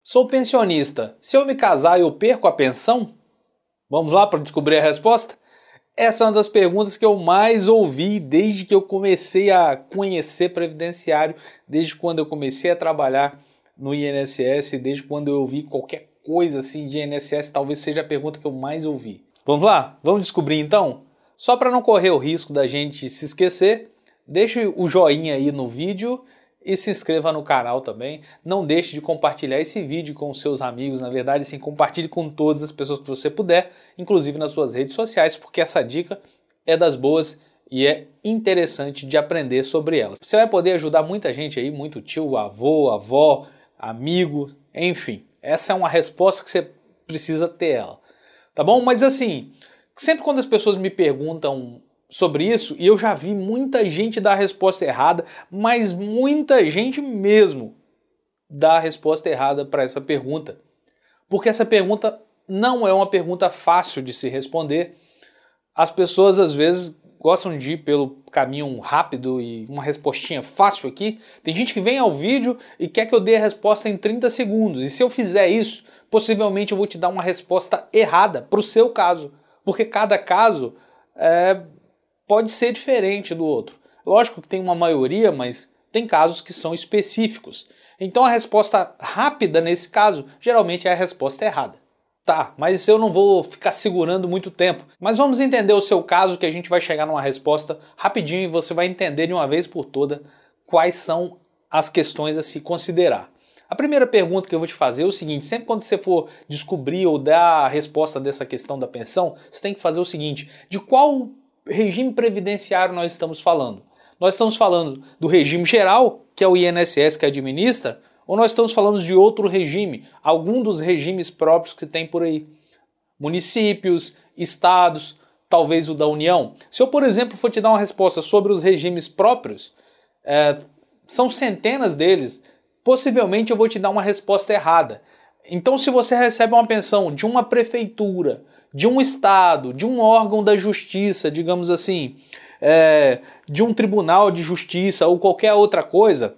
Sou pensionista. Se eu me casar, eu perco a pensão? Vamos lá para descobrir a resposta? Essa é uma das perguntas que eu mais ouvi desde que eu comecei a conhecer previdenciário, desde quando eu comecei a trabalhar no INSS, desde quando eu ouvi qualquer coisa assim de INSS, talvez seja a pergunta que eu mais ouvi. Vamos lá? Vamos descobrir então? Só para não correr o risco da gente se esquecer, deixe o joinha aí no vídeo e se inscreva no canal também. Não deixe de compartilhar esse vídeo com os seus amigos. Na verdade, sim, compartilhe com todas as pessoas que você puder, inclusive nas suas redes sociais, porque essa dica é das boas e é interessante de aprender sobre elas. Você vai poder ajudar muita gente aí, muito tio, avô, avó, amigo, enfim. Essa é uma resposta que você precisa ter ela. Tá bom? Mas assim, sempre quando as pessoas me perguntam sobre isso, e eu já vi muita gente dar a resposta errada, mas muita gente mesmo dá a resposta errada para essa pergunta. Porque essa pergunta não é uma pergunta fácil de se responder. As pessoas às vezes gostam de ir pelo caminho rápido e uma respostinha fácil aqui. Tem gente que vem ao vídeo e quer que eu dê a resposta em 30 segundos. E se eu fizer isso, possivelmente eu vou te dar uma resposta errada para o seu caso. Porque cada caso pode ser diferente do outro. Lógico que tem uma maioria, mas tem casos que são específicos. Então a resposta rápida nesse caso geralmente é a resposta errada. Tá, mas eu não vou ficar segurando muito tempo. Mas vamos entender o seu caso, que a gente vai chegar numa resposta rapidinho e você vai entender de uma vez por toda quais são as questões a se considerar. A primeira pergunta que eu vou te fazer é o seguinte: sempre quando você for descobrir ou dar a resposta dessa questão da pensão, você tem que fazer o seguinte: de qual regime previdenciário nós estamos falando? Nós estamos falando do regime geral, que é o INSS que administra, ou nós estamos falando de outro regime, algum dos regimes próprios que tem por aí? Municípios, estados, talvez o da União. Se eu, por exemplo, for te dar uma resposta sobre os regimes próprios, são centenas deles, possivelmente eu vou te dar uma resposta errada. Então, se você recebe uma pensão de uma prefeitura, de um estado, de um órgão da justiça, digamos assim, de um tribunal de justiça ou qualquer outra coisa,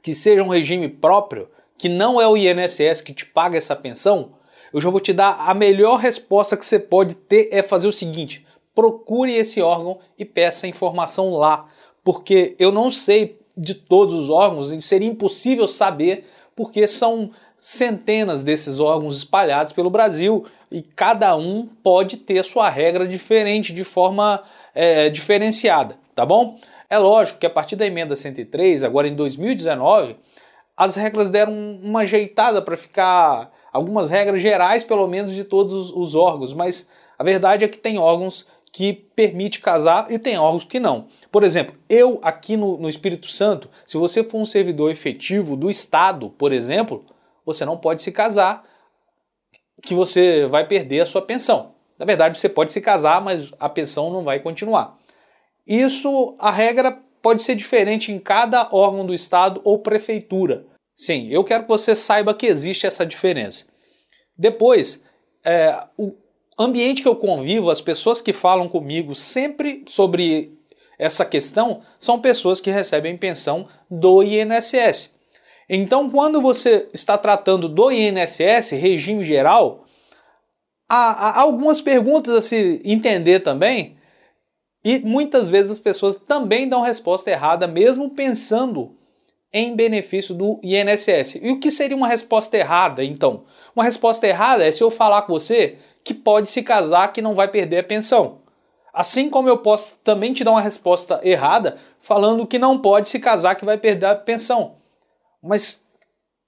que seja um regime próprio, que não é o INSS que te paga essa pensão, eu já vou te dar a melhor resposta que você pode ter é fazer o seguinte: procure esse órgão e peça a informação lá, porque eu não sei de todos os órgãos e seria impossível saber, porque são centenas desses órgãos espalhados pelo Brasil e cada um pode ter sua regra diferente, de forma diferenciada, tá bom? É lógico que a partir da emenda 103, agora em 2019, as regras deram uma ajeitada para ficar algumas regras gerais, pelo menos, de todos os órgãos, mas a verdade é que tem órgãos que permite casar e tem órgãos que não. Por exemplo, eu aqui no Espírito Santo, se você for um servidor efetivo do Estado, por exemplo, você não pode se casar, que você vai perder a sua pensão. Na verdade, você pode se casar, mas a pensão não vai continuar. Isso, a regra pode ser diferente em cada órgão do Estado ou prefeitura. Sim, eu quero que você saiba que existe essa diferença. Depois, o ambiente que eu convivo, as pessoas que falam comigo sempre sobre essa questão, são pessoas que recebem pensão do INSS. Então, quando você está tratando do INSS, regime geral, há algumas perguntas a se entender também. E muitas vezes as pessoas também dão resposta errada, mesmo pensando em benefício do INSS. E o que seria uma resposta errada, então? Uma resposta errada é se eu falar com você que pode se casar, que não vai perder a pensão. Assim como eu posso também te dar uma resposta errada falando que não pode se casar, que vai perder a pensão. Mas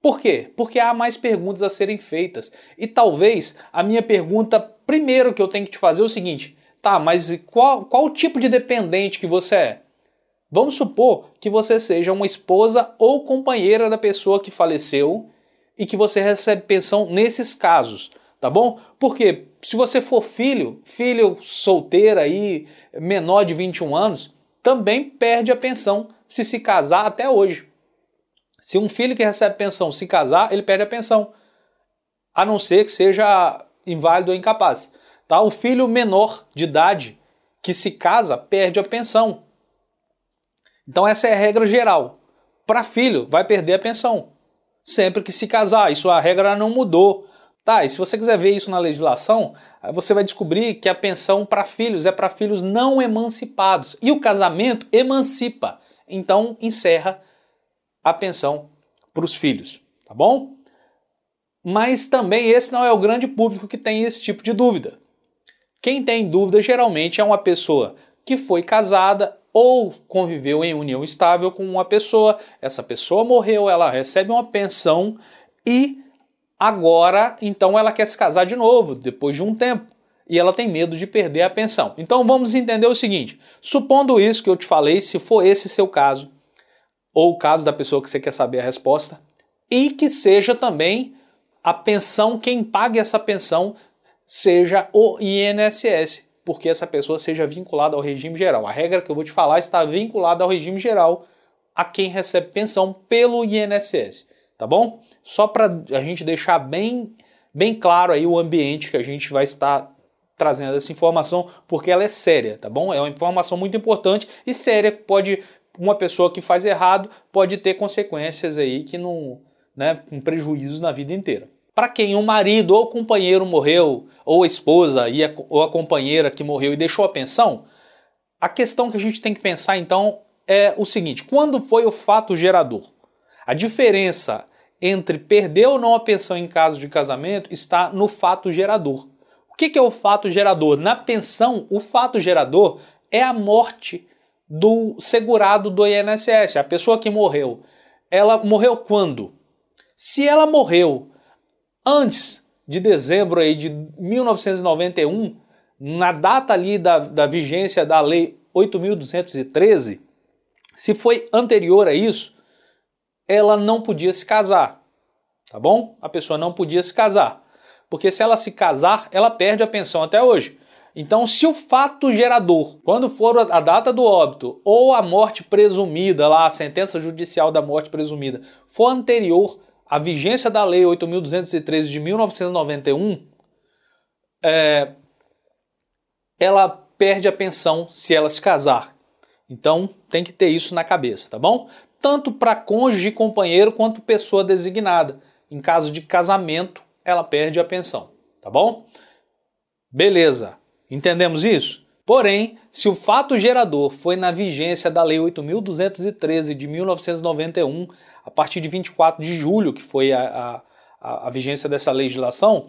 por quê? Porque há mais perguntas a serem feitas. E talvez a minha pergunta primeiro que eu tenho que te fazer é o seguinte: tá, mas qual o tipo de dependente que você é? Vamos supor que você seja uma esposa ou companheira da pessoa que faleceu e que você recebe pensão nesses casos, tá bom? Porque se você for filho solteira aí, menor de 21 anos, também perde a pensão se casar até hoje. Se um filho que recebe pensão se casar, ele perde a pensão, a não ser que seja inválido ou incapaz. Tá? O filho menor de idade que se casa perde a pensão. Então essa é a regra geral. Para filho, vai perder a pensão. sempre que se casar. Isso a regra não mudou. Tá, e se você quiser ver isso na legislação, você vai descobrir que a pensão para filhos é para filhos não emancipados. E o casamento emancipa. Então encerra a pensão para os filhos, tá bom? Mas também esse não é o grande público que tem esse tipo de dúvida. Quem tem dúvida geralmente é uma pessoa que foi casada ou conviveu em união estável com uma pessoa. Essa pessoa morreu, ela recebe uma pensão e agora, então, ela quer se casar de novo, depois de um tempo. E ela tem medo de perder a pensão. Então vamos entender o seguinte, supondo isso que eu te falei, se for esse seu caso, ou o caso da pessoa que você quer saber a resposta, e que seja também a pensão, quem pague essa pensão seja o INSS, porque essa pessoa seja vinculada ao regime geral. A regra que eu vou te falar está vinculada ao regime geral a quem recebe pensão pelo INSS, tá bom? Só para a gente deixar bem claro aí o ambiente que a gente vai estar trazendo essa informação, porque ela é séria, tá bom? É uma informação muito importante e séria, pode, uma pessoa que faz errado pode ter consequências aí que não, né, com prejuízos na vida inteira. Para quem o marido ou o companheiro morreu, ou a esposa ou a companheira que morreu e deixou a pensão, a questão que a gente tem que pensar então é o seguinte, quando foi o fato gerador? A diferença entre perder ou não a pensão em caso de casamento está no fato gerador. O que é o fato gerador? Na pensão, o fato gerador é a morte do segurado do INSS, a pessoa que morreu. Ela morreu quando? Se ela morreu antes de dezembro aí de 1991, na data ali da vigência da Lei 8.213, se foi anterior a isso, ela não podia se casar, tá bom? A pessoa não podia se casar, porque se ela se casar, ela perde a pensão até hoje. Então, se o fato gerador, quando for a data do óbito ou a morte presumida, lá a sentença judicial da morte presumida, for anterior à vigência da Lei 8.213 de 1991, ela perde a pensão se ela se casar. Então, tem que ter isso na cabeça, tá bom? Tanto para cônjuge e companheiro quanto pessoa designada. Em caso de casamento, ela perde a pensão, tá bom? Beleza, entendemos isso? Porém, se o fato gerador foi na vigência da Lei 8.213 de 1991, a partir de 24 de julho, que foi a vigência dessa legislação,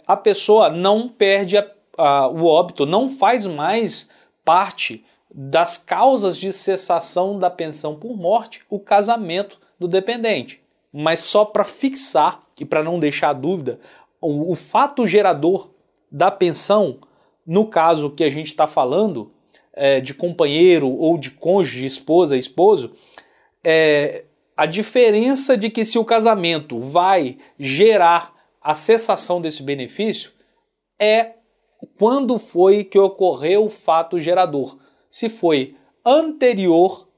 a pessoa não perde o óbito, não faz mais parte das causas de cessação da pensão por morte o casamento do dependente. Mas só para fixar e para não deixar dúvida, o fato gerador da pensão, no caso que a gente está falando, de companheiro ou de cônjuge, esposa, esposo, a diferença de que se o casamento vai gerar a cessação desse benefício é quando foi que ocorreu o fato gerador. Se foi anterior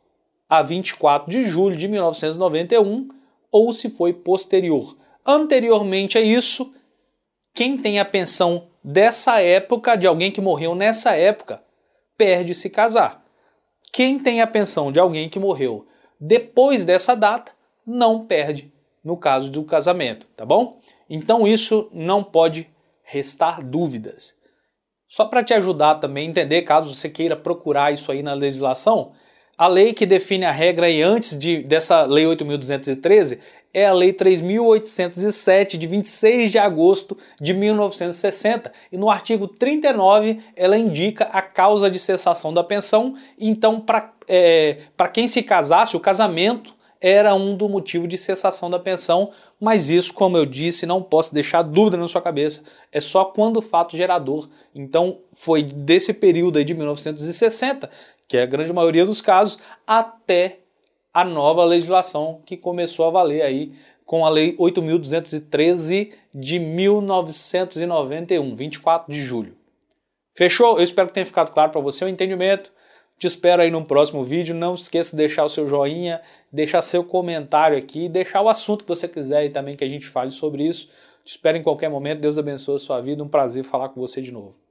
a 24 de julho de 1991 ou se foi posterior. Anteriormente a isso, quem tem a pensão dessa época, de alguém que morreu nessa época, perde se casar. Quem tem a pensão de alguém que morreu depois dessa data, não perde no caso do casamento, tá bom? Então isso não pode restar dúvidas. Só para te ajudar também a entender, caso você queira procurar isso aí na legislação, a lei que define a regra aí antes dessa Lei 8.213 é a Lei 3.807 de 26 de agosto de 1960 e no artigo 39 ela indica a causa de cessação da pensão. Então, para quem se casasse, o casamento era um do motivo de cessação da pensão, mas isso, como eu disse, não posso deixar dúvida na sua cabeça, é só quando o fato gerador. Então foi desse período aí de 1960, que é a grande maioria dos casos, até a nova legislação que começou a valer aí com a Lei 8.213 de 1991, 24 de julho. Fechou? Eu espero que tenha ficado claro para você o entendimento. Te espero aí no próximo vídeo. Não esqueça de deixar o seu joinha, deixar seu comentário aqui, deixar o assunto que você quiser aí também que a gente fale sobre isso. Te espero em qualquer momento. Deus abençoe a sua vida. Um prazer falar com você de novo.